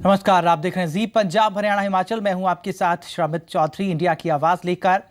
नमस्कार, आप देख रहे हैं जी पंजाब हरियाणा हिमाचल। मैं हूं आपके साथ श्रमित चौधरी, इंडिया की आवाज लेकर।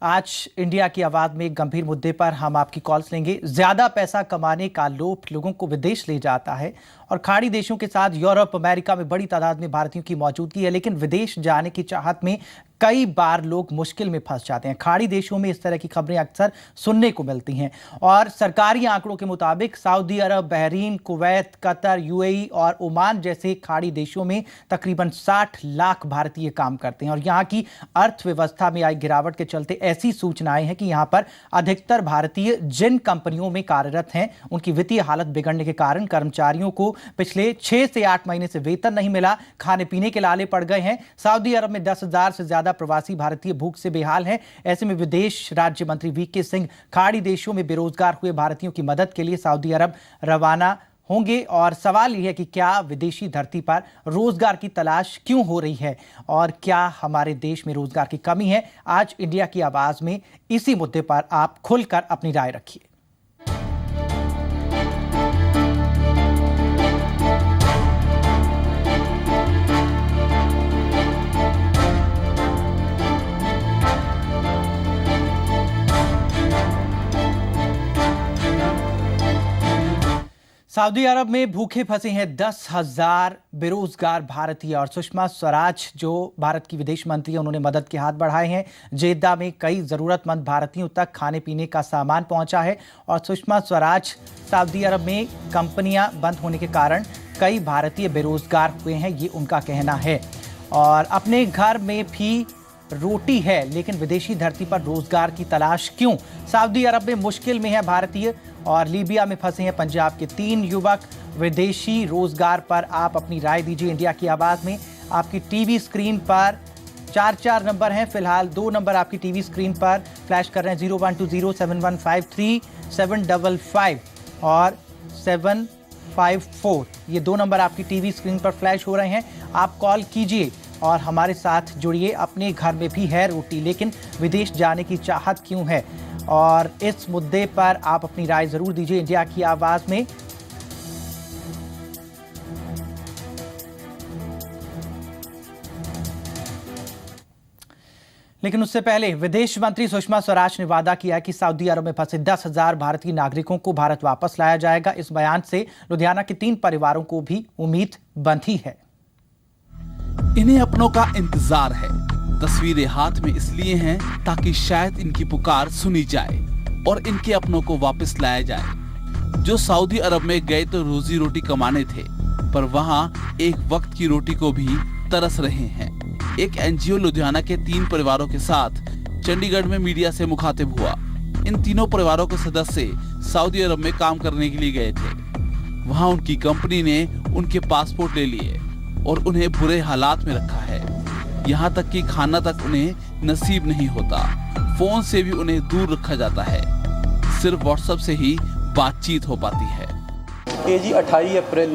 आज इंडिया की आवाज में एक गंभीर मुद्दे पर हम आपकी कॉल्स लेंगे। ज्यादा पैसा कमाने का लोभ लोगों को विदेश ले जाता है और खाड़ी देशों के साथ यूरोप, अमेरिका में बड़ी तादाद में भारतीयों की मौजूदगी है, लेकिन विदेश जाने की चाहत में कई बार लोग मुश्किल में फंस जाते हैं। खाड़ी देशों में इस तरह की खबरें अक्सर सुनने को मिलती हैं और सरकारी आंकड़ों के मुताबिक सऊदी अरब, बहरीन, कुवैत, कतर, यूएई और ओमान जैसे खाड़ी देशों में तकरीबन 60 लाख भारतीय काम करते हैं और यहाँ की अर्थव्यवस्था में आई गिरावट के चलते ऐसी सूचनाएं हैं कि यहाँ पर अधिकतर भारतीय जिन कंपनियों में कार्यरत हैं उनकी वित्तीय हालत बिगड़ने के कारण कर्मचारियों को पिछले 6 से 8 महीने से वेतन नहीं मिला, खाने पीने के लाले पड़ गए हैं। सऊदी अरब में 10,000 से ज्यादा प्रवासी भारतीय भूख से बेहाल हैं। ऐसे में विदेश राज्य मंत्री वीके सिंह खाड़ी देशों में बेरोजगार हुए भारतीयों की मदद के लिए सऊदी अरब रवाना होंगे और सवाल यह है कि क्या विदेशी धरती पर रोजगार की तलाश क्यों हो रही है और क्या हमारे देश में रोजगार की कमी है। आज इंडिया की आवाज में इसी मुद्दे पर आप खुलकर अपनी राय रखिए। सऊदी अरब में भूखे फंसे हैं 10,000 बेरोजगार भारतीय और सुषमा स्वराज जो भारत की विदेश मंत्री हैं उन्होंने मदद के हाथ बढ़ाए हैं। जेद्दा में कई जरूरतमंद भारतीयों तक खाने पीने का सामान पहुंचा है और सुषमा स्वराज सऊदी अरब में कंपनियां बंद होने के कारण कई भारतीय बेरोजगार हुए हैं, ये उनका कहना है। और अपने घर में भी रोटी है लेकिन विदेशी धरती पर रोजगार की तलाश क्यों। सऊदी अरब में मुश्किल में है भारतीय और लीबिया में फंसे हैं पंजाब के 3 युवक। विदेशी रोजगार पर आप अपनी राय दीजिए। इंडिया की आवाज में आपकी टीवी स्क्रीन पर 4 नंबर हैं, फिलहाल 2 नंबर आपकी टीवी स्क्रीन पर फ्लैश कर रहे हैं, 01207153 और 754। ये 2 नंबर आपकी टीवी स्क्रीन पर फ्लैश हो रहे हैं। आप कॉल कीजिए और हमारे साथ जुड़िए। अपने घर में भी है रोटी लेकिन विदेश जाने की चाहत क्यों है, और इस मुद्दे पर आप अपनी राय जरूर दीजिए इंडिया की आवाज में। लेकिन उससे पहले विदेश मंत्री सुषमा स्वराज ने वादा किया है कि सऊदी अरब में फंसे 10,000 भारतीय नागरिकों को भारत वापस लाया जाएगा। इस बयान से लुधियाना के 3 परिवारों को भी उम्मीद बंधी है। इन्हें अपनों का इंतजार है। तस्वीरें हाथ में इसलिए हैं ताकि शायद इनकी पुकार सुनी जाए और इनके अपनों को वापस लाया जाए। जो सऊदी अरब में गए तो रोजी रोटी कमाने थे, पर वहां एक वक्त की रोटी को भी तरस रहे हैं। एक एनजीओ लुधियाना के 3 परिवारों के साथ चंडीगढ़ में मीडिया से मुखातिब हुआ। इन तीनों परिवारों के सदस्य सऊदी अरब में काम करने के लिए गए थे। वहाँ उनकी कंपनी ने उनके पासपोर्ट ले लिए और उन्हें बुरे हालात में रखा है। यहाँ तक कि खाना तक उन्हें नसीब नहीं होता। फोन से भी उन्हें दूर रखा जाता है। सिर्फ व्हाट्सएप से ही बातचीत हो पाती है। ये जी 28 अप्रैल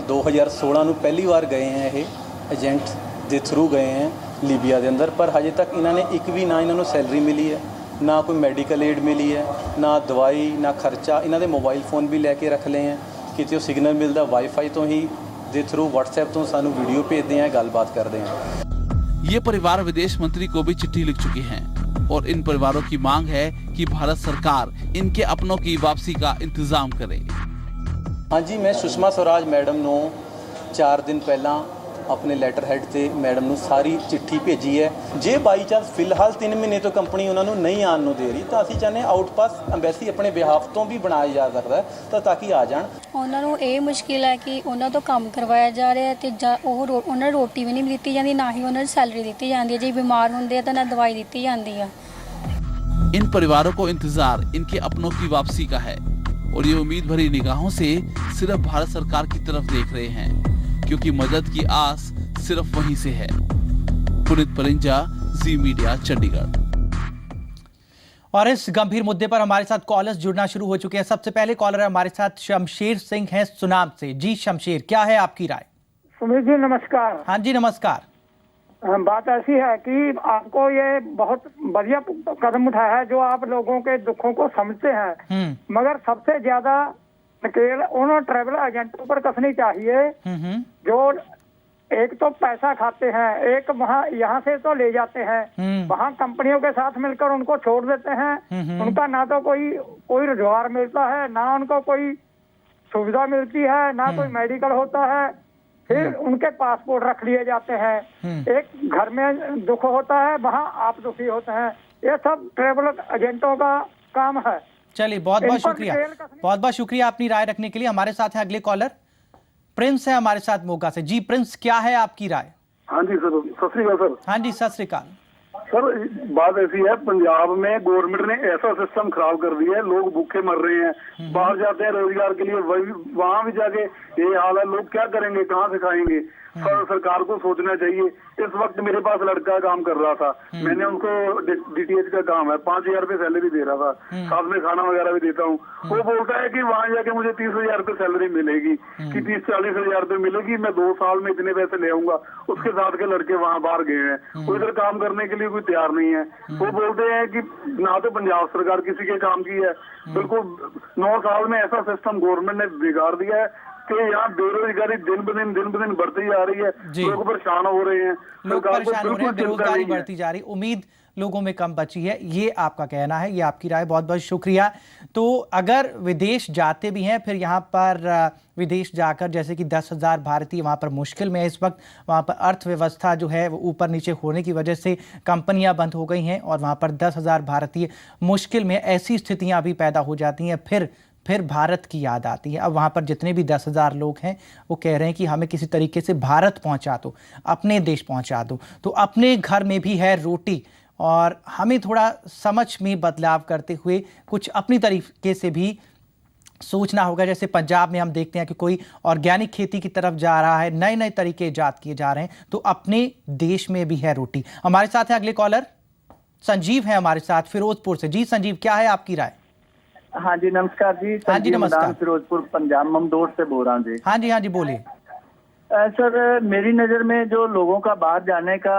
2016 ਨੂੰ ਪਹਿਲੀ ਵਾਰ ਗਏ हैं ये एजेंट ਦੇ थ्रू गए हैं लीबिया के अंदर, पर हजे तक इन्होंने एक भी ना इन्होंने सैलरी मिली है, ना कोई मैडिकल एड मिली है, ना दवाई, ना खर्चा। इन्होंने मोबाइल फोन भी लैके रख ले हैं, कितों सिग्नल मिलता वाईफाई तो ही दे थ्रू व्हाट्सएप तो सानू वीडियो भेजते हैं, गलबात करते हैं। ये परिवार विदेश मंत्री को भी चिट्ठी लिख चुके हैं और इन परिवारों की मांग है कि भारत सरकार इनके अपनों की वापसी का इंतजाम करे। हाँ जी, मैं सुषमा स्वराज मैडम ਨੂੰ 4 दिन पहला अपने लैटर हैड से मैडम ਨੂੰ सारी चिट्ठी भेजी है। जे बाई चांस फिलहाल 3 महीने तो कंपनी उन्होंने नहीं आने ਨੂੰ दे रही तो ਅਸੀਂ ਚਾਹੁੰਦੇ आउट पास ਅੰਬੈਸੀ अपने बिहाफ तो भी बनाया जा सकता है तो ताकि आ जान। ਉਹਨਾਂ ਨੂੰ ਇਹ ਮੁਸ਼ਕਿਲ ਹੈ ਕਿ ਉਹਨਾਂ ਤੋਂ ਕੰਮ ਕਰਵਾਇਆ ਜਾ ਰਿਹਾ ਤੇ ਉਹਨਾਂ ਨੂੰ ਰੋਟੀ ਵੀ ਨਹੀਂ ਦਿੱਤੀ ਜਾਂਦੀ, ਨਾ ਹੀ ਉਹਨਾਂ ਨੂੰ ਸੈਲਰੀ ਦਿੱਤੀ ਜਾਂਦੀ ਹੈ। ਜੇ ਬਿਮਾਰ ਹੁੰਦੇ ਆ ਤਾਂ ਨਾ ਦਵਾਈ ਦਿੱਤੀ ਜਾਂਦੀ ਆ। इन परिवारों को इंतजार इनके अपनों की वापसी का है और ये उम्मीद भरी निगाहों से सिर्फ भारत सरकार की तरफ देख रहे हैं, क्योंकि मदद की आस सिर्फ वहीं से है। पुनीत परिंजा, जी मीडिया, चंडीगढ़। और इस गंभीर मुद्दे पर हमारे साथ कॉलर्स जुड़ना शुरू हो चुके हैं। सबसे पहले कॉलर हमारे साथ शमशेर सिंह हैं सुनाम से। जी शमशेर, क्या है आपकी राय? सुमित जी नमस्कार। हाँ जी नमस्कार। बात ऐसी है कि आपको ये बहुत बढ़िया कदम उठाया है जो आप लोगों के दुखों को समझते हैं, मगर सबसे ज्यादा नकेल उन ट्रैवल एजेंटों पर कसनी चाहिए जो एक तो पैसा खाते हैं, एक वहाँ यहाँ से तो ले जाते हैं, वहाँ कंपनियों के साथ मिलकर उनको छोड़ देते हैं। उनका ना तो कोई रोजगार मिलता है, ना उनको कोई सुविधा मिलती है, ना कोई मेडिकल होता है। फिर उनके पासपोर्ट रख लिए जाते हैं। एक घर में दुख होता है, वहाँ आप दुखी होते हैं। ये सब ट्रेवल एजेंटों का काम है। चलिए, बहुत बहुत शुक्रिया, बहुत बहुत शुक्रिया अपनी राय रखने के लिए। हमारे साथ है अगले कॉलर प्रिंस है हमारे साथ मोगा से। जी प्रिंस, क्या है आपकी राय? हाँ जी सर, सत श्री अकाल सर। हाँ जी, सत श्री अकाल सर। बात ऐसी है, पंजाब में गवर्नमेंट ने ऐसा सिस्टम खराब कर दिया है, लोग भूखे मर रहे हैं। बाहर जाते हैं रोजगार के लिए, वहाँ भी जाके ये हाल है, लोग क्या करेंगे, कहाँ से खाएंगे? सरकार को सोचना चाहिए। इस वक्त मेरे पास लड़का काम कर रहा था, मैंने उनको डीटीएच का काम है, 5,000 रुपए सैलरी दे रहा था, साथ में खाना वगैरह भी देता हूँ। वो बोलता है कि वहाँ जाके मुझे 30,000 रुपए सैलरी मिलेगी, कि 30-40,000 रुपए मिलेगी, मैं 2 साल में इतने पैसे ले आऊंगा। उसके साथ के लड़के वहाँ बाहर गए हैं, वो इधर काम करने के लिए कोई तैयार नहीं है। वो बोलते हैं कि ना तो पंजाब सरकार किसी के काम की है, बिल्कुल 9 साल में ऐसा सिस्टम गवर्नमेंट ने बिगाड़ दिया है कि यहाँ बेरोजगारी दिन ब दिन बढ़ती जा रही है। लोग परेशान हो रहे हैं, लोग परेशान हो रहे हैं, बेरोजगारी बढ़ती जा रही, उम्मीद लोगों में कम बची है, ये आपका कहना है, ये आपकी राय, बहुत बहुत शुक्रिया। तो अगर विदेश जाते भी हैं, फिर यहाँ पर विदेश जाकर जैसे कि 10,000 भारतीय वहाँ पर मुश्किल में है इस वक्त। वहाँ पर अर्थव्यवस्था जो है वो ऊपर नीचे होने की वजह से कंपनियां बंद हो गई हैं और वहाँ पर 10,000 भारतीय मुश्किल में, ऐसी स्थितियाँ भी पैदा हो जाती हैं। फिर भारत की याद आती है। अब वहाँ पर जितने भी 10,000 लोग हैं वो कह रहे हैं कि हमें किसी तरीके से भारत पहुँचा दो, अपने देश पहुँचा दो। तो अपने घर में भी है रोटी, और हमें थोड़ा समझ में बदलाव करते हुए कुछ अपनी तरीके से भी सोचना होगा। जैसे पंजाब में हम देखते हैं कि कोई ऑर्गेनिक खेती की तरफ जा रहा है, नए नए तरीके ईजाद किए जा रहे हैं, तो अपने देश में भी है रोटी। हमारे साथ है अगले कॉलर संजीव है हमारे साथ फिरोजपुर से। जी संजीव, क्या है आपकी राय? हाँ जी नमस्कार जी। हाँ जी नमस्कार। फिरोजपुर पंजाब ममदोर से बोल रहा हूँ जी। हाँ जी बोलिए। सर मेरी नज़र में जो लोगों का बाहर जाने का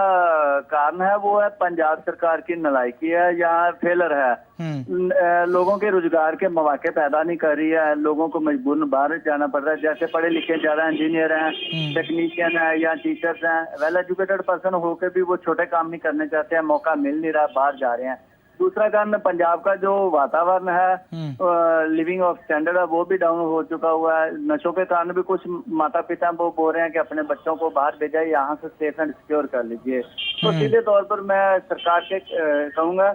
कारण है वो है पंजाब सरकार की नालायकी है या फेलर है। लोगों के रोजगार के मौके पैदा नहीं कर रही है, लोगों को मजबूरन बाहर जाना पड़ रहा है। जैसे पढ़े लिखे ज़्यादा इंजीनियर हैं, टेक्नीशियन है या टीचर्स हैं, वेल एजुकेटेड पर्सन होकर भी वो छोटे काम नहीं करने चाहते हैं, मौका मिल नहीं रहा, बाहर जा रहे हैं। दूसरा कारण पंजाब का जो वातावरण है, लिविंग ऑफ स्टैंडर्ड है, वो भी डाउन हो चुका हुआ है। नशों के कारण भी कुछ माता पिता वो बोल रहे हैं कि अपने बच्चों को बाहर भेजा, यहाँ से सेफ एंड सिक्योर कर लीजिए। तो सीधे तौर पर मैं सरकार से कहूँगा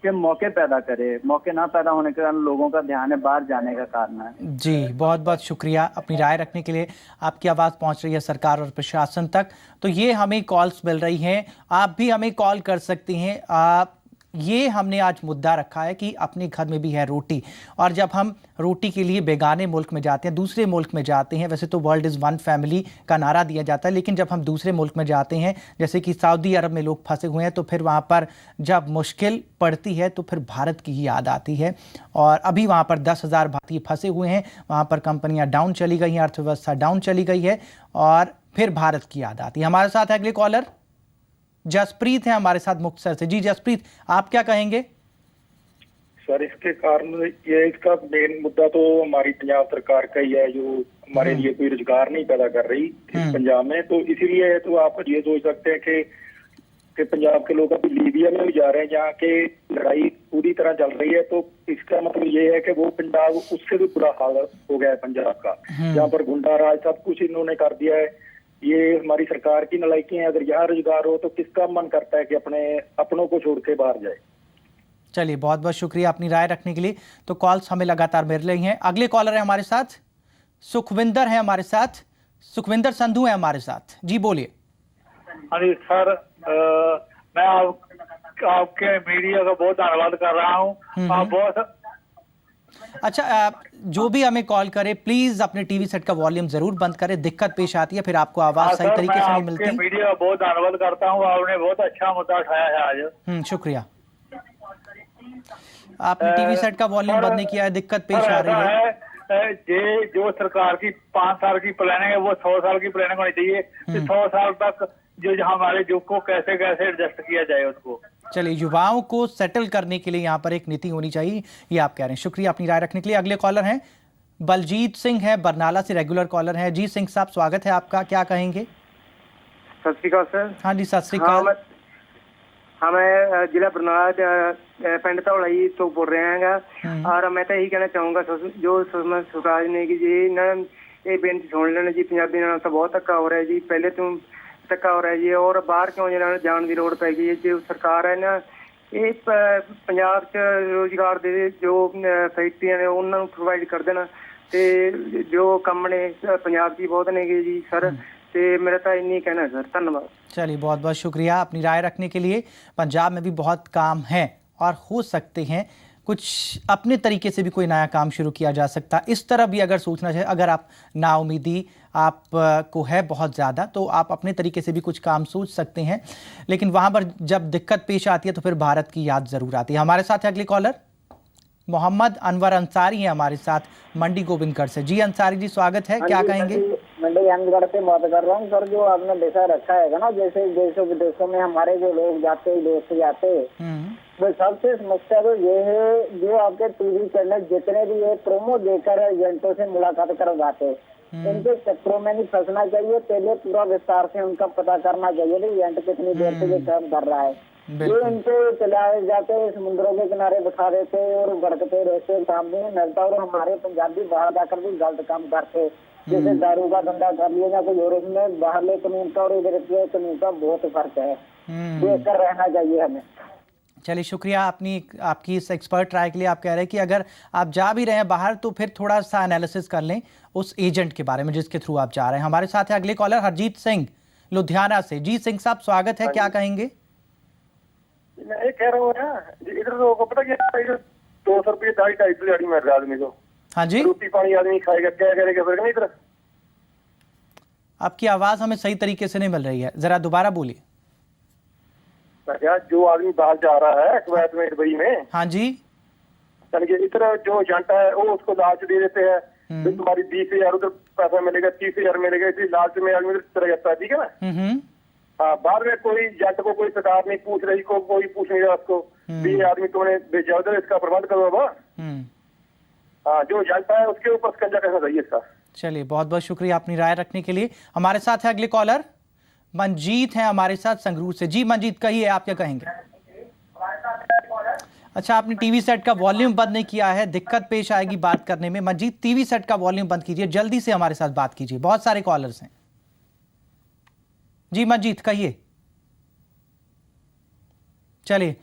कि मौके पैदा करे, मौके ना पैदा होने के कारण लोगों का ध्यान है बाहर जाने का कारण है। जी बहुत बहुत शुक्रिया अपनी राय रखने के लिए। आपकी आवाज़ पहुंच रही है सरकार और प्रशासन तक, तो ये हमें कॉल्स मिल रही हैं, आप भी हमें कॉल कर सकती हैं। ये हमने आज मुद्दा रखा है कि अपने घर में भी है रोटी, और जब हम रोटी के लिए बेगाने मुल्क में जाते हैं, दूसरे मुल्क में जाते हैं, वैसे तो वर्ल्ड इज़ वन फैमिली का नारा दिया जाता है, लेकिन जब हम दूसरे मुल्क में जाते हैं, जैसे कि सऊदी अरब में लोग फंसे हुए हैं, तो फिर वहाँ पर जब मुश्किल पड़ती है तो फिर भारत की ही याद आती है। और अभी वहाँ पर 10,000 भारतीय फंसे हुए हैं, वहाँ पर कंपनियाँ डाउन चली गई हैं, अर्थव्यवस्था डाउन चली गई है, और फिर भारत की याद आती है। हमारे साथ अगले कॉलर जसप्रीत है हमारे साथ मुक्तसर से। जी जसप्रीत, आप क्या कहेंगे? सर इसके कारण इसका मेन मुद्दा तो हमारी पंजाब सरकार का ही है, जो हमारे लिए कोई रोजगार नहीं पैदा कर रही पंजाब में। तो इसीलिए तो आप ये सोच सकते हैं कि पंजाब के लोग अभी लीबिया में भी जा रहे हैं, जहाँ के लड़ाई पूरी तरह चल रही है। तो इसका मतलब ये है कि वो पंजाब उससे भी बुरा हाल हो गया है पंजाब का, जहाँ पर गुंडा राज सब कुछ इन्होंने कर दिया है। ये हमारी सरकार की नालायकी है। अगर यहाँ रोजगार हो तो किसका मन करता है कि अपनों को छोड़ के बाहर जाए। चलिए बहुत बहुत शुक्रिया अपनी राय रखने के लिए। तो कॉल्स हमें लगातार मिल रही हैं। अगले कॉलर है हमारे साथ सुखविंदर है हमारे साथ, सुखविंदर संधू है हमारे साथ। जी बोलिए। अरे सर मैं आपके मीडिया का बहुत धन्यवाद कर रहा हूँ। आप बहुत अच्छा, जो भी हमें कॉल करे प्लीज अपने टीवी सेट का वॉल्यूम जरूर बंद करें, दिक्कत पेश आती है, फिर आपको आवाज सही तरीके से नहीं मिलती। मीडिया का बहुत धन्यवाद करता हूँ, आपने बहुत अच्छा मुद्दा उठाया है आज। शुक्रिया। आपने टीवी सेट का वॉल्यूम बंद नहीं किया है, दिक्कत पेश आ रही है। ये जो सरकार की 5 साल की प्लानिंग है वो 100 साल की प्लानिंग होनी चाहिए। 100 साल तक जो हमारे युग को कैसे कैसे एडजस्ट किया जाए उसको। चलिए, युवाओं को सेटल करने के लिए यहाँ पर एक नीति होनी चाहिए, ये आप कह रहे हैं। शुक्रिया अपनी राय रखने के लिए। अगले कॉलर हैं बलजीत सिंह है, बरनाला से रेगुलर कॉलर है। जी सिंह साहब, स्वागत है आपका, क्या कहेंगे? सत श्री अकाल सर। हाँ जी, सत श्री अकाल। मैं जिला बरनाला पिंड धौला जी तो बोल रहे हैं और मैं तो यही कहना चाहूँगा जो स्वराज ने कि जी ये बेनती सुन लेना जी, पंजाबी नाल तो बहुत धक्का हो रहा है जी, पहले तो धक्का हो रहा है जी और बाहर क्यों जाने की लोड़ पै गई है। जो सरकार है ना ये पंजाब च रोजगार दे जो फैक्ट्रियां ने उन्होंने प्रोवाइड कर देना ते जो कम ने पंजाब की बहुत ने जी सर, ते मेरा तो इन्नी कहना है सर। धन्यवाद। चलिए, बहुत बहुत शुक्रिया अपनी राय रखने के लिए। पंजाब में भी बहुत काम है और हो सकते हैं कुछ अपने तरीके से भी कोई नया काम शुरू किया जा सकता। इस तरह भी अगर सोचना चाहिए, अगर आप नाउमीदी आपको है बहुत ज़्यादा तो आप अपने तरीके से भी कुछ काम सोच सकते हैं, लेकिन वहाँ पर जब दिक्कत पेश आती है तो फिर भारत की याद ज़रूर आती है। हमारे साथ है अगले कॉलर मोहम्मद अनवर अंसारी हैं हमारे साथ मंडी गोविंदगढ़ से। जी अंसारी जी, स्वागत है, क्या कहेंगे? मंडी गोविंदगढ़ से बात कर रहा हूँ सर। जो आपने विषय रखा है ना, जैसे देशों विदेशों में हमारे जो लोग जाते विदेश से जाते, तो सबसे समस्या तो ये है जो आपके टीवी चैनल जितने भी है प्रोमो देकर एजेंटों से मुलाकात करवाते, इनके चक्रों में नहीं फंसना चाहिए। पहले पूरा विस्तार से उनका पता करना चाहिए एजेंट कितनी देर से ये काम कर रहा है। ये इनको चलाए जाते समुद्रों के किनारे दिखा देते और भड़कते रहते, काम नहीं मिलता। और हमारे पंजाबी बाहर जाकर भी गलत काम करते, जैसे दारू का धंधा कर लिया या कोई और, उसमें बाहरले कानून का और इधर के कानून का बहुत फर्क है, देख कर रहना चाहिए हमें। चलिए, शुक्रिया आपकी इस एक्सपर्ट राय के लिए। आप कह रहे हैं कि अगर आप जा भी रहे हैं बाहर तो फिर थोड़ा सा एनालिसिस कर लें उस एजेंट के बारे में जिसके थ्रू आप जा रहे हैं। हमारे साथ है अगले कॉलर हरजीत सिंह लुधियाना से। जी सिंह साहब, स्वागत है, क्या कहेंगे? मैं ये कह रहा हूँ ना, इधर तो पता क्या 200 रुपये 250 दिहाड़ी मिल रहा आदमी को। हाँ जी, रोटी पानी आदमी खाएगा, क्या करेगा फिर? नहीं, इधर आपकी आवाज हमें सही तरीके से नहीं मिल रही है, जरा दोबारा बोलिए। जो आदमी बाहर जा रहा है कुवैत में, दुबई में, हाँ जी, इधर जो एजेंट है वो उसको लालच दे देते हैं, तो तुम्हारी 20,000 उधर पैसा मिलेगा, 30,000 मिलेगा, इसी लालच में आदमी चला जाता है। ठीक है ना? हाँ, बाद में कोई एजेंट को कोई सरकार नहीं पूछ रही, कोई पूछ नहीं रहा उसको भी ये आदमी तुमने भेजा उधर, इसका प्रबंध करो बाबा। हाँ, जो एजेंट है उसके ऊपर शिकंजा करना चाहिए इसका। चलिए, बहुत बहुत शुक्रिया अपनी राय रखने के लिए। हमारे साथ है अगले कॉलर मंजीत हैं हमारे साथ संगरूर से। जी मंजीत, कहिए, आप क्या कहेंगे? अच्छा, आपने टीवी सेट का वॉल्यूम बंद नहीं किया है, दिक्कत पेश आएगी बात करने में। मंजीत, टीवी सेट का वॉल्यूम बंद कीजिए, जल्दी से हमारे साथ बात कीजिए, बहुत सारे कॉलर्स हैं। जी मंजीत, कहिए। चलिए,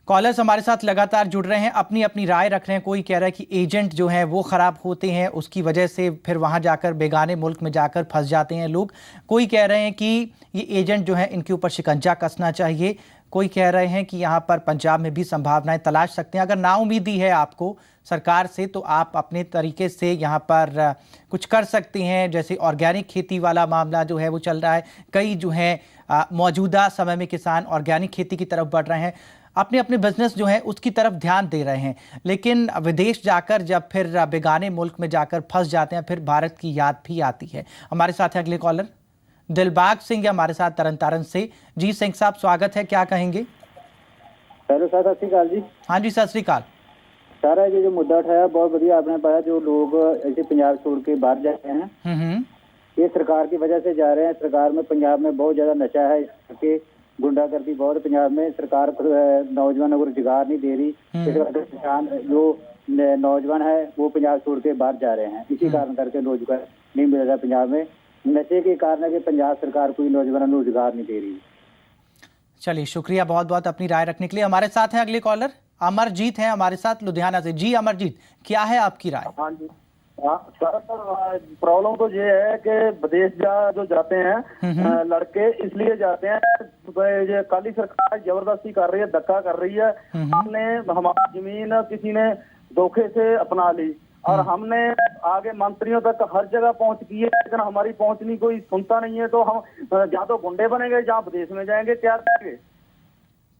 कॉलर्स हमारे साथ लगातार जुड़ रहे हैं, अपनी अपनी राय रख रहे हैं। कोई कह रहा है कि एजेंट जो है वो ख़राब होते हैं, उसकी वजह से फिर वहाँ जाकर बेगाने मुल्क में जाकर फंस जाते हैं लोग। कोई कह रहे हैं कि ये एजेंट जो है इनके ऊपर शिकंजा कसना चाहिए। कोई कह रहे हैं कि यहाँ पर पंजाब में भी संभावनाएं तलाश सकते हैं। अगर नाउमीदी है आपको सरकार से तो आप अपने तरीके से यहाँ पर कुछ कर सकते हैं, जैसे ऑर्गेनिक खेती वाला मामला जो है वो चल रहा है। कई जो है मौजूदा समय में किसान ऑर्गेनिक खेती की तरफ बढ़ रहे हैं, अपने अपने बिजनेस जो है उसकी तरफ ध्यान दे रहे हैं, लेकिन विदेश जाकर जब फिर बेगाने मुल्क में जाकर फंस जाते हैं फिर भारत की याद भी आती है। हमारे साथ है अगले कॉलर दिलबाग सिंह है हमारे साथ तरनतारन से। जी सिंह साहब, स्वागत है, क्या कहेंगे? हेलो सर, सत श्री अकाल जी। हाँ जी, सत श्री अकाल। सर, ये जो मुद्दा उठाया बहुत बढ़िया आपने पाया। जो लोग ऐसे पंजाब छोड़ के बाहर जाते हैं ये सरकार की वजह से जा रहे हैं। सरकार में पंजाब में बहुत ज्यादा नशा है, इसके गुंडागर्दी बहुत पंजाब में। सरकार नौजवानों को रोजगार नहीं दे रही, इस वजह किसान जो नौजवान है वो पंजाब छोड़ के बाहर जा रहे हैं। इसी कारण करके रोजगार नहीं मिल रहा पंजाब में। नशे के कारण है कि पंजाब सरकार कोई नौजवानों को रोजगार नहीं दे रही। चलिए, शुक्रिया बहुत बहुत अपनी राय रखने के लिए। हमारे साथ हैं अगले कॉलर अमरजीत हैं हमारे साथ लुधियाना से। जी अमरजीत, क्या है आपकी राय? हाँ जी, सर प्रॉब्लम तो ये है कि विदेश जो जाते हैं लड़के इसलिए जाते हैं, ये काली सरकार जबरदस्ती कर रही है, धक्का कर रही है। हमने हमारी जमीन किसी ने धोखे से अपना ली और हमने आगे मंत्रियों तक हर जगह पहुंच की है, लेकिन हमारी पहुंच नहीं, कोई सुनता नहीं है। तो हम या तो गुंडे बनेंगे या विदेश में जाएंगे, क्या करेंगे?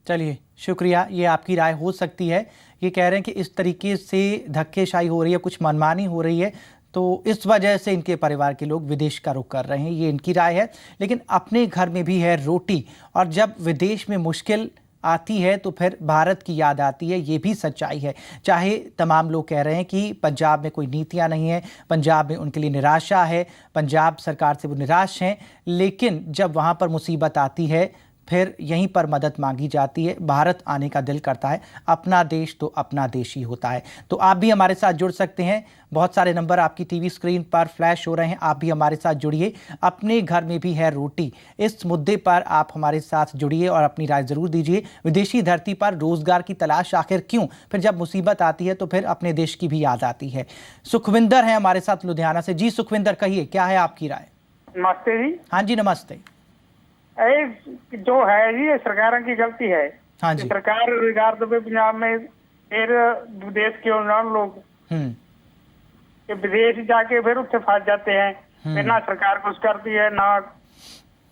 चलिए, शुक्रिया, ये आपकी राय हो सकती है। ये कह रहे हैं कि इस तरीके से धक्केशाही हो रही है, कुछ मनमानी हो रही है, तो इस वजह से इनके परिवार के लोग विदेश का रुख कर रहे हैं। ये इनकी राय है, लेकिन अपने घर में भी है रोटी, और जब विदेश में मुश्किल आती है तो फिर भारत की याद आती है, ये भी सच्चाई है। चाहे तमाम लोग कह रहे हैं कि पंजाब में कोई नीतियां नहीं है, पंजाब में उनके लिए निराशा है, पंजाब सरकार से वो निराश हैं, लेकिन जब वहां पर मुसीबत आती है फिर यहीं पर मदद मांगी जाती है, भारत आने का दिल करता है। अपना देश तो अपना देश ही होता है। तो आप भी हमारे साथ जुड़ सकते हैं, बहुत सारे नंबर आपकी टीवी स्क्रीन पर फ्लैश हो रहे हैं, आप भी हमारे साथ जुड़िए। अपने घर में भी है रोटी, इस मुद्दे पर आप हमारे साथ जुड़िए और अपनी राय जरूर दीजिए। विदेशी धरती पर रोजगार की तलाश आखिर क्यों? फिर जब मुसीबत आती है तो फिर अपने देश की भी याद आती है। सुखविंदर है हमारे साथ लुधियाना से। जी सुखविंदर, कहिए क्या है आपकी राय? नमस्ते जी। हाँ जी नमस्ते। जो है जी सरकारों की गलती है। हाँ जी। सरकार रोजगार दे पंजाब में, फिर विदेश क्यों ना लोग विदेश जाके फिर उत्थे फंस जाते हैं। फिर ना सरकार कुछ करती है, ना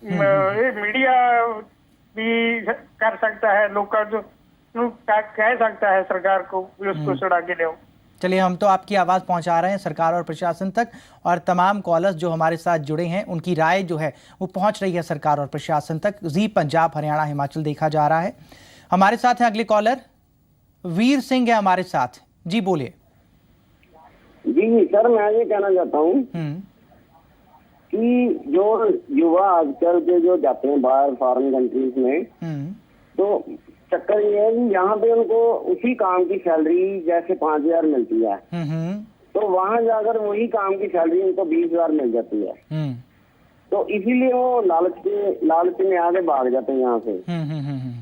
ये मीडिया भी कर सकता है, लोग जो कह सकता है सरकार को भी उसको छुड़ा के ले। चलिए, हम तो आपकी आवाज़ पहुंचा रहे हैं सरकार और प्रशासन तक, और तमाम कॉलर्स जो हमारे साथ जुड़े हैं उनकी राय जो है वो पहुंच रही है सरकार और प्रशासन तक। जी पंजाब हरियाणा हिमाचल देखा जा रहा है। हमारे साथ हैं अगले कॉलर वीर सिंह है हमारे साथ। जी बोलिए। जी सर, मैं ये कहना चाहता हूँ कि जो युवा आजकल के जो जाते हैं बाहर फॉरेन कंट्रीज में, तो चक्कर ये है कि यहाँ पे उनको उसी काम की सैलरी जैसे 5,000 मिलती है, तो वहाँ जाकर वही काम की सैलरी उनको 20,000 मिल जाती है। तो इसीलिए वो लालच में आगे भाग जाते हैं यहाँ से।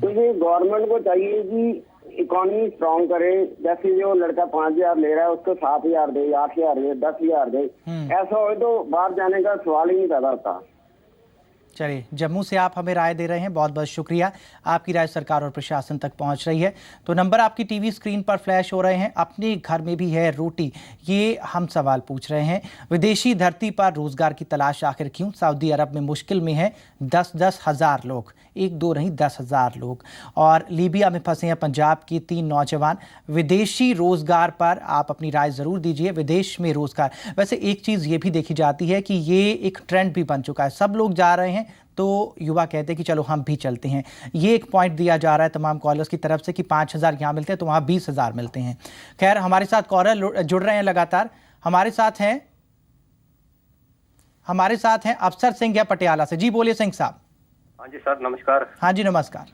तो ये गवर्नमेंट को चाहिए कि इकोनॉमी स्ट्रॉन्ग करे। जैसे जो लड़का 5,000 ले रहा है उसको 7,000 दे, 8,000 दे, 10,000 दे। ऐसा हो तो बाहर जाने का सवाल ही नहीं पैदा होता। चलिए, जम्मू से आप हमें राय दे रहे हैं, बहुत बहुत शुक्रिया। आपकी राय सरकार और प्रशासन तक पहुंच रही है। तो नंबर आपकी टीवी स्क्रीन पर फ्लैश हो रहे हैं। अपने घर में भी है रोटी, ये हम सवाल पूछ रहे हैं। विदेशी धरती पर रोजगार की तलाश आखिर क्यों? सऊदी अरब में मुश्किल में है 10-10 हज़ार लोग, 1-2 नहीं 10,000 लोग। और लीबिया में फंसे हैं पंजाब के 3 नौजवान। विदेशी रोजगार पर आप अपनी राय जरूर दीजिए। विदेश में रोजगार, वैसे एक चीज़ ये भी देखी जाती है कि ये एक ट्रेंड भी बन चुका है, सब लोग जा रहे हैं तो युवा कहते हैं कि चलो हम भी चलते हैं। ये एक पॉइंट दिया जा रहा है तमाम कॉलर्स की तरफ से कि 5,000 यहाँ मिलते हैं तो वहाँ 20,000 मिलते हैं। खैर, हमारे साथ कॉलर जुड़ रहे हैं लगातार। हमारे साथ हैं अफसर सिंह है पटियाला से। जी बोलिए सिंह साहब। हाँ जी सर, नमस्कार। हाँ जी नमस्कार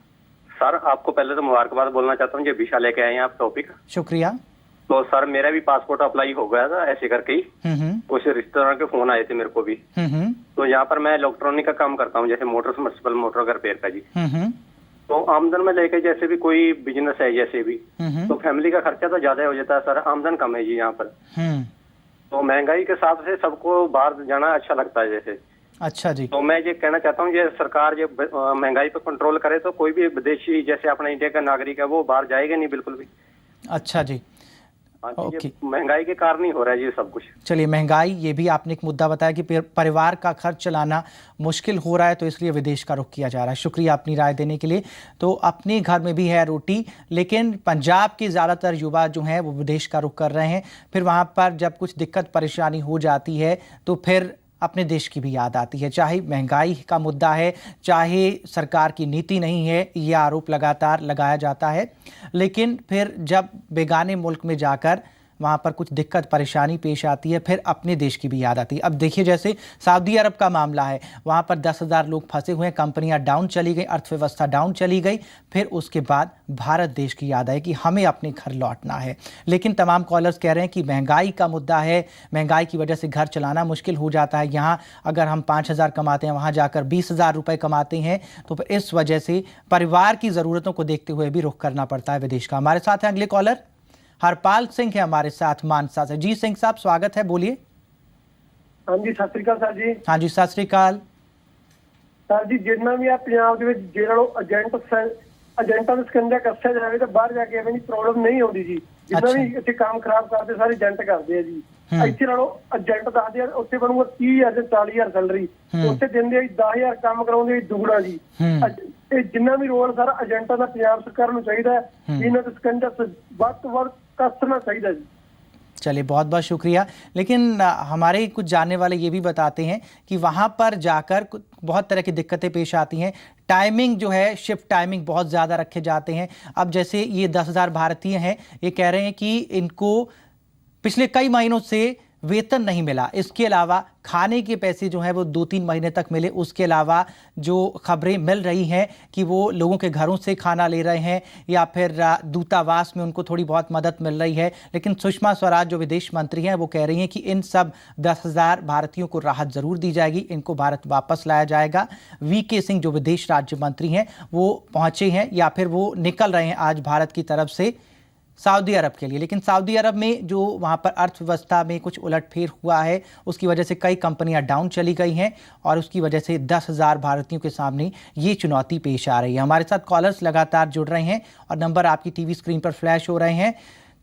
सर। आपको पहले तो मुबारकबाद बोलना चाहता हूँ, जो विषय लेके आए हैं आप टॉपिक। शुक्रिया। तो सर मेरा भी पासपोर्ट अप्लाई हो गया था ऐसे करके ही। कुछ रिश्तेदारों के फोन आए थे मेरे को भी। तो यहाँ पर मैं इलेक्ट्रॉनिक का काम करता हूँ, जैसे मोटर सबमर्सिबल मोटर का रिपेयर का जी। तो आमदन में लेके जैसे भी कोई बिजनेस है जैसे भी, तो फैमिली का खर्चा तो ज्यादा हो जाता है सर, आमदन कम है जी यहाँ पर। तो महंगाई के हिसाब से सबको बाहर जाना अच्छा लगता है जैसे। अच्छा जी। तो मैं ये कहना चाहता हूँ, ये सरकार जब महंगाई पर कंट्रोल करे तो कोई भी विदेशी जैसे अपना इंडिया का नागरिक है वो बाहर जाएगा नहीं बिल्कुल भी। अच्छा जी। ओके। महंगाई के कारण ही हो रहा है ये सब कुछ। चलिए, महंगाई, ये भी आपने एक मुद्दा बताया कि परिवार का खर्च चलाना मुश्किल हो रहा है, तो इसलिए विदेश का रुख किया जा रहा है। शुक्रिया अपनी राय देने के लिए। तो अपने घर में भी है रोटी, लेकिन पंजाब के ज़्यादातर युवा जो हैं वो विदेश का रुख कर रहे हैं। फिर वहाँ पर जब कुछ दिक्कत परेशानी हो जाती है तो फिर अपने देश की भी याद आती है। चाहे महंगाई का मुद्दा है, चाहे सरकार की नीति नहीं है, ये आरोप लगातार लगाया जाता है, लेकिन फिर जब बेगाने मुल्क में जाकर वहाँ पर कुछ दिक्कत परेशानी पेश आती है फिर अपने देश की भी याद आती है। अब देखिए, जैसे सऊदी अरब का मामला है, वहाँ पर 10,000 लोग फंसे हुए हैं, कंपनियाँ डाउन चली गई, अर्थव्यवस्था डाउन चली गई, फिर उसके बाद भारत देश की याद आई कि हमें अपने घर लौटना है। लेकिन तमाम कॉलर्स कह रहे हैं कि महंगाई का मुद्दा है, महंगाई की वजह से घर चलाना मुश्किल हो जाता है। यहाँ अगर हम 5,000 कमाते हैं, वहाँ जाकर 20,000 रुपये कमाते हैं, तो फिर इस वजह से परिवार की ज़रूरतों को देखते हुए भी रुख करना पड़ता है विदेश का। हमारे साथ हैं अगले कॉलर हरपाल सिंह है हमारे साथ मानसा से। जी सिंह साहब, स्वागत है, बोलिए। हाँ जी, सत श्री अकाल सर जी। हाँ जी, सत श्री अकाल सर जी। जिन्ना भी पंजाब ਦੇ ਵਿੱਚ ਜਿਹੜਾ ਏਜੰਟਾਂ ਦੇ ਸਕੰਜਾ ਕੱਸਿਆ ਜਾਵੇ ਤਾਂ ਬਾਹਰ ਜਾ ਕੇ ਐਵੇਂ ਦੀ ਪ੍ਰੋਬਲਮ ਨਹੀਂ ਆਉਂਦੀ ਜੀ। ਜਿੰਨਾ ਵੀ ਇੱਥੇ ਕੰਮ ਖਰਾਬ ਕਰਦੇ ਸਾਰੇ ਏਜੰਟ ਕਰਦੇ ਆ ਜੀ। ਇੱਥੇ ਨਾਲੋਂ ਏਜੰਟ ਦੱਸਦੇ ਆ ਉੱਥੇ ਬਣੂਗਾ 30,000 ਤੇ 40,000 ਸੈਲਰੀ, ਉੱਥੇ ਦਿੰਦੇ ਆ 10,000 ਕੰਮ ਕਰਾਉਂਦੇ ਦੁਗਣਾ ਜੀ। ਇਹ ਜਿੰਨਾ ਵੀ ਰੋਲ ਸਾਰਾ ਏਜੰਟਾਂ ਦਾ ਪੰਜਾਬ ਸਰਕਾਰ ਨੂੰ ਚਾਹੀਦਾ ਹੈ, ਇਹਨਾਂ ਦਾ ਸਕੰਜਾ ਵੱਧ ਤੋਂ ਵੱਧ ਕੱਸਣਾ ਚਾਹੀਦਾ ਜੀ। चलिए, बहुत बहुत शुक्रिया। लेकिन हमारे कुछ जानने वाले ये भी बताते हैं कि वहाँ पर जाकर बहुत तरह की दिक्कतें पेश आती हैं। टाइमिंग जो है, शिफ्ट टाइमिंग बहुत ज़्यादा रखे जाते हैं। अब जैसे ये 10,000 भारतीय हैं, ये कह रहे हैं कि इनको पिछले कई महीनों से वेतन नहीं मिला। इसके अलावा खाने के पैसे जो हैं वो 2-3 महीने तक मिले। उसके अलावा जो खबरें मिल रही हैं कि वो लोगों के घरों से खाना ले रहे हैं या फिर दूतावास में उनको थोड़ी बहुत मदद मिल रही है। लेकिन सुषमा स्वराज जो विदेश मंत्री हैं वो कह रही हैं कि इन सब 10,000 भारतीयों को राहत ज़रूर दी जाएगी, इनको भारत वापस लाया जाएगा। वीके सिंह जो विदेश राज्य मंत्री हैं वो पहुँचे हैं या फिर वो निकल रहे हैं आज भारत की तरफ से सऊदी अरब के लिए। लेकिन सऊदी अरब में जो वहाँ पर अर्थव्यवस्था में कुछ उलटफेर हुआ है, उसकी वजह से कई कंपनियां डाउन चली गई हैं और उसकी वजह से 10,000 भारतीयों के सामने ये चुनौती पेश आ रही है। हमारे साथ कॉलर्स लगातार जुड़ रहे हैं और नंबर आपकी टीवी स्क्रीन पर फ्लैश हो रहे हैं।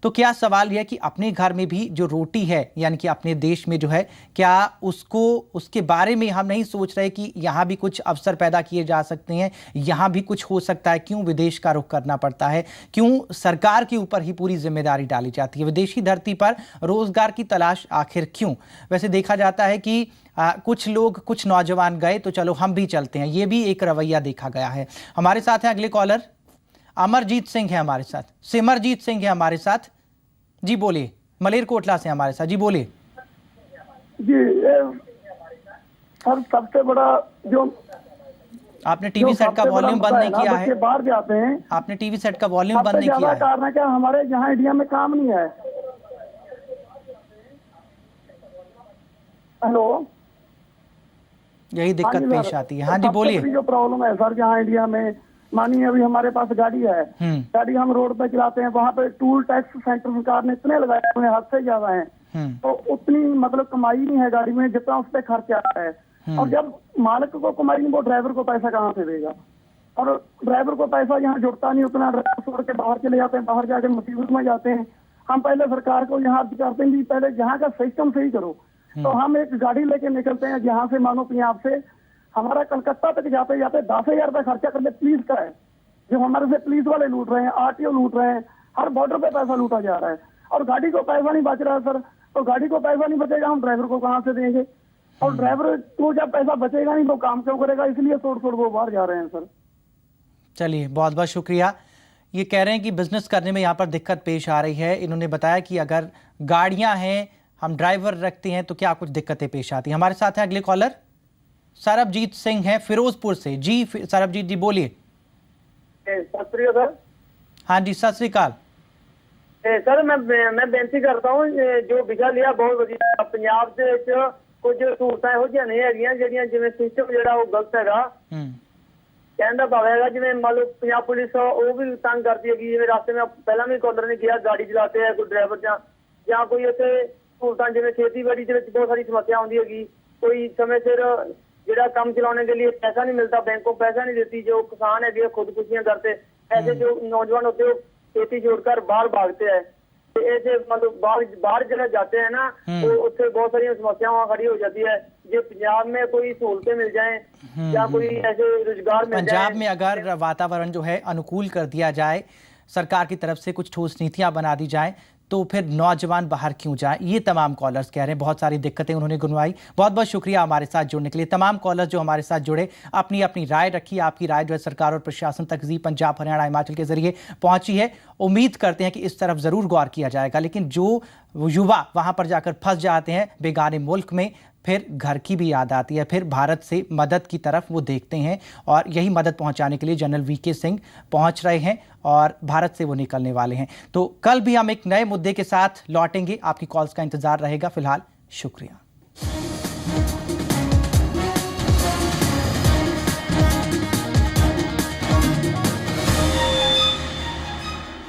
तो क्या सवाल यह कि अपने घर में भी जो रोटी है, यानी कि अपने देश में जो है, क्या उसके बारे में हम नहीं सोच रहे कि यहाँ भी कुछ अवसर पैदा किए जा सकते हैं, यहाँ भी कुछ हो सकता है? क्यों विदेश का रुख करना पड़ता है? क्यों सरकार के ऊपर ही पूरी जिम्मेदारी डाली जाती है? विदेशी धरती पर रोजगार की तलाश आखिर क्यों? वैसे देखा जाता है कि कुछ लोग, कुछ नौजवान गए तो चलो हम भी चलते हैं, ये भी एक रवैया देखा गया है। हमारे साथ हैं अगले कॉलर अमरजीत सिंह है हमारे साथ, सिमरजीत सिंह है हमारे साथ। जी बोलिए, मलेरकोटला से हमारे साथ। जी बोलिए। जी सर, सबसे बड़ा जो आपने टीवी सेट का वॉल्यूम बंद नहीं किया है। बाहर जाते हैं, आपने टीवी सेट का वॉल्यूम बंद नहीं किया है। कारण है क्या हमारे यहाँ इंडिया में काम नहीं है? हेलो, यही दिक्कत पेश आती है। हाँ जी बोलिए। जो प्रॉब्लम है सर, जहाँ इंडिया में मानिए अभी हमारे पास गाड़ी है, गाड़ी हम रोड पे चलाते हैं, वहाँ पे टूल टैक्स सेंटर सरकार ने इतने लगाए हुए हैं, हद से ज्यादा है, तो उतनी मतलब कमाई नहीं है गाड़ी में जितना उस पर खर्च आता है। और जब मालिक को कमाई नहीं, वो ड्राइवर को पैसा कहाँ से देगा? और ड्राइवर को पैसा यहाँ जुड़ता नहीं उतना, ड्राइवर छोड़ के बाहर चले जाते हैं, बाहर जाके मुसीबत में जाते हैं। हम पहले सरकार को यहाँ अर्ज करते हैं कि पहले यहाँ का सिस्टम सही करो। तो हम एक गाड़ी लेके निकलते हैं यहाँ से, मानो पंजाब से हमारा कलकत्ता तक जाते जाते 10,000 रुपये खर्चा करते पुलिस का है, जो हमारे से पुलिस वाले लूट रहे हैं, आरटीओ लूट रहे हैं, हर बॉर्डर पे पैसा लूटा जा रहा है और गाड़ी को पैसा नहीं बच रहा है सर। तो गाड़ी को पैसा नहीं बचेगा, हम ड्राइवर को कहाँ से देंगे? और ड्राइवर को जब पैसा बचेगा नहीं तो काम क्यों करेगा? इसलिए छोड़ वो बाहर जा रहे हैं सर। चलिए, बहुत बहुत शुक्रिया। ये कह रहे हैं कि बिजनेस करने में यहाँ पर दिक्कत पेश आ रही है। इन्होंने बताया कि अगर गाड़ियाँ हैं, हम ड्राइवर रखते हैं तो क्या कुछ दिक्कतें पेश आती हैं। हमारे साथ हैं अगले कॉलर सरबजीत सिंह है फिरोजपुर से। जी सरबजीत जी बोलिए। सत श्री अकाल। हाँ जी, सत श्री अकाल। सर मैं बेनती करता हूँ, जो विषा लिया बहुत वधिया। पंजाब ਦੇ ਵਿੱਚ ਕੁਝ ਸਹੂਲਤਾਂ ਇਹੋ ਜਿਹੀਆਂ ਨਹੀਂ ਹੈਗੀਆਂ ਜਿਹੜੀਆਂ ਜਿਵੇਂ ਸਿਸਟਮ ਜਿਹੜਾ ਉਹ ਗਲਤ ਹੈਗਾ। ਕਹਿਣ ਦਾ ਭਾਵ ਹੈਗਾ ਜਿਵੇਂ ਮੰਨ ਲਓ ਪੰਜਾਬ ਪੁਲਿਸ ਉਹ ਵੀ ਤੰਗ ਕਰਦੀ ਹੈਗੀ। ਜਿਵੇਂ ਰਸਤੇ में ਪਹਿਲਾਂ ਵੀ ਕਾਲਰ ਨੇ ਕਿਹਾ गाड़ी ਚਲਾਤੇ ਹੈ ਕੋਈ ਡਰਾਈਵਰ ਜਾਂ ਕੋਈ ਇੱਥੇ ਸਹੂਲਤਾਂ ਜਿਵੇਂ ਖੇਤੀਬਾੜੀ ਦੇ ਵਿੱਚ ਬਹੁਤ ਸਾਰੀ ਸਮੱਸਿਆ ਆਉਂਦੀ ਹੈਗੀ। कोई समय सिर ਜਿਹੜਾ ਕੰਮ ਚਲਾਉਣੇ के लिए पैसा नहीं मिलता, बैंकों पैसा नहीं देती। जो किसान है खुदकुशियां करते, ऐसे जो नौजवान होते हैं खेती छोड़कर बाहर भागते हैं। ऐसे मतलब बाहर जगह जाते हैं ना, तो उससे बहुत सारी समस्याएं वहाँ खड़ी हो जाती है। जो पंजाब में कोई सहूलतें मिल जाएं या कोई ऐसे रोजगार मिल जाए। पंजाब में अगर वातावरण जो है अनुकूल कर दिया जाए, सरकार की तरफ से कुछ ठोस नीतियां बना दी जाए, तो फिर नौजवान बाहर क्यों जाएं? ये तमाम कॉलर्स कह रहे हैं। बहुत सारी दिक्कतें उन्होंने गिनवाई। बहुत बहुत शुक्रिया हमारे साथ जुड़ने के लिए। तमाम कॉलर्स जो हमारे साथ जुड़े, अपनी अपनी राय रखी। आपकी राय जो है सरकार और प्रशासन तक जी पंजाब हरियाणा हिमाचल के जरिए पहुंची है। उम्मीद करते हैं कि इस तरफ ज़रूर गौर किया जाएगा। लेकिन जो युवा वहाँ पर जाकर फंस जाते हैं बेगाने मुल्क में, फिर घर की भी याद आती है, फिर भारत से मदद की तरफ वो देखते हैं और यही मदद पहुंचाने के लिए जनरल वीके सिंह पहुंच रहे हैं और भारत से वो निकलने वाले हैं। तो कल भी हम एक नए मुद्दे के साथ लौटेंगे। आपकी कॉल्स का इंतजार रहेगा। फिलहाल शुक्रिया।